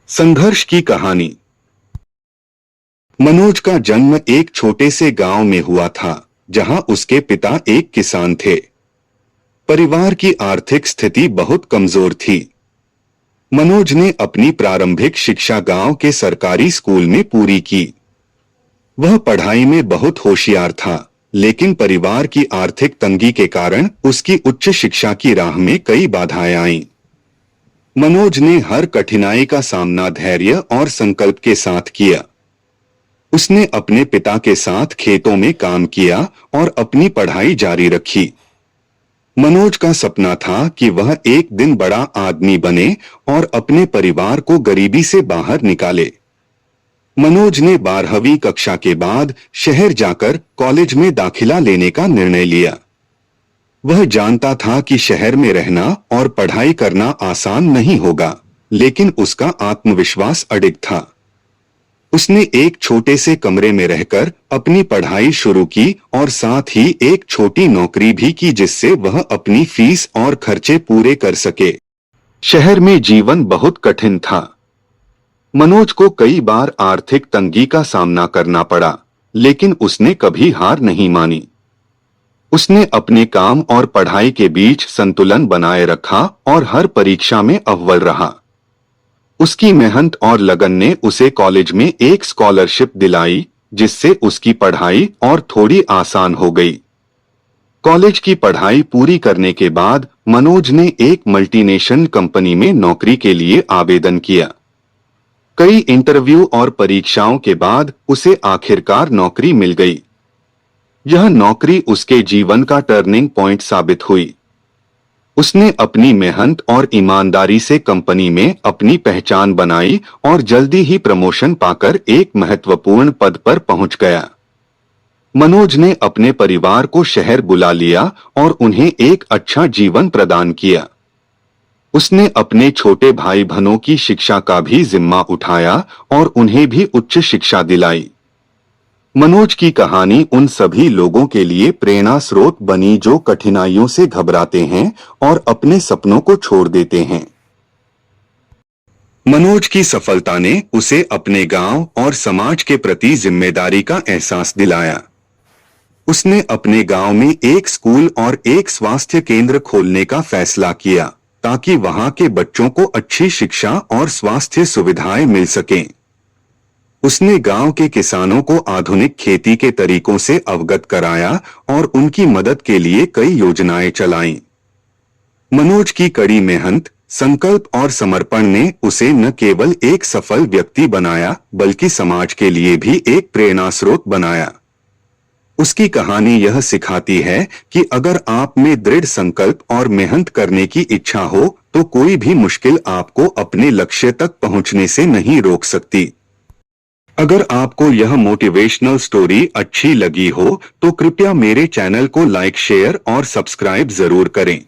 संघर्ष की कहानी। मनोज का जन्म एक छोटे से गांव में हुआ था, जहां उसके पिता एक किसान थे। परिवार की आर्थिक स्थिति बहुत कमजोर थी। मनोज ने अपनी प्रारंभिक शिक्षा गांव के सरकारी स्कूल में पूरी की। वह पढ़ाई में बहुत होशियार था, लेकिन परिवार की आर्थिक तंगी के कारण उसकी उच्च शिक्षा की राह में कई बाधाएं आईं। मनोज ने हर कठिनाई का सामना धैर्य और संकल्प के साथ किया। उसने अपने पिता के साथ खेतों में काम किया और अपनी पढ़ाई जारी रखी। मनोज का सपना था कि वह एक दिन बड़ा आदमी बने और अपने परिवार को गरीबी से बाहर निकाले। मनोज ने 12वीं कक्षा के बाद शहर जाकर कॉलेज में दाखिला लेने का निर्णय लिया। वह जानता था कि शहर में रहना और पढ़ाई करना आसान नहीं होगा, लेकिन उसका आत्मविश्वास अडिग था। उसने एक छोटे से कमरे में रहकर अपनी पढ़ाई शुरू की और साथ ही एक छोटी नौकरी भी की, जिससे वह अपनी फीस और खर्चे पूरे कर सके। शहर में जीवन बहुत कठिन था। मनोज को कई बार आर्थिक तंगी का सामना करना पड़ा, लेकिन उसने कभी हार नहीं मानी। उसने अपने काम और पढ़ाई के बीच संतुलन बनाए रखा और हर परीक्षा में अव्वल रहा। उसकी मेहनत और लगन ने उसे कॉलेज में एक स्कॉलरशिप दिलाई, जिससे उसकी पढ़ाई और थोड़ी आसान हो गई। कॉलेज की पढ़ाई पूरी करने के बाद मनोज ने एक मल्टीनेशनल कंपनी में नौकरी के लिए आवेदन किया। कई इंटरव्यू और परीक्षाओं के बाद उसे आखिरकार नौकरी मिल गई। यह नौकरी उसके जीवन का टर्निंग पॉइंट साबित हुई। उसने अपनी मेहनत और ईमानदारी से कंपनी में अपनी पहचान बनाई और जल्दी ही प्रमोशन पाकर एक महत्वपूर्ण पद पर पहुंच गया। मनोज ने अपने परिवार को शहर बुला लिया और उन्हें एक अच्छा जीवन प्रदान किया। उसने अपने छोटे भाई बहनों की शिक्षा का भी जिम्मा उठाया और उन्हें भी उच्च शिक्षा दिलाई। मनोज की कहानी उन सभी लोगों के लिए प्रेरणा स्रोत बनी जो कठिनाइयों से घबराते हैं और अपने सपनों को छोड़ देते हैं। मनोज की सफलता ने उसे अपने गांव और समाज के प्रति जिम्मेदारी का एहसास दिलाया। उसने अपने गांव में एक स्कूल और एक स्वास्थ्य केंद्र खोलने का फैसला किया, ताकि वहां के बच्चों को अच्छी शिक्षा और स्वास्थ्य सुविधाएं मिल सकें। उसने गांव के किसानों को आधुनिक खेती के तरीकों से अवगत कराया और उनकी मदद के लिए कई योजनाएं चलाईं। मनोज की कड़ी मेहनत, संकल्प और समर्पण ने उसे न केवल एक सफल व्यक्ति बनाया, बल्कि समाज के लिए भी एक प्रेरणा स्रोत बनाया। उसकी कहानी यह सिखाती है कि अगर आप में दृढ़ संकल्प और मेहनत करने की इच्छा हो, तो कोई भी मुश्किल आपको अपने लक्ष्य तक पहुंचने से नहीं रोक सकती। अगर आपको यह मोटिवेशनल स्टोरी अच्छी लगी हो, तो कृपया मेरे चैनल को लाइक, शेयर और सब्सक्राइब जरूर करें।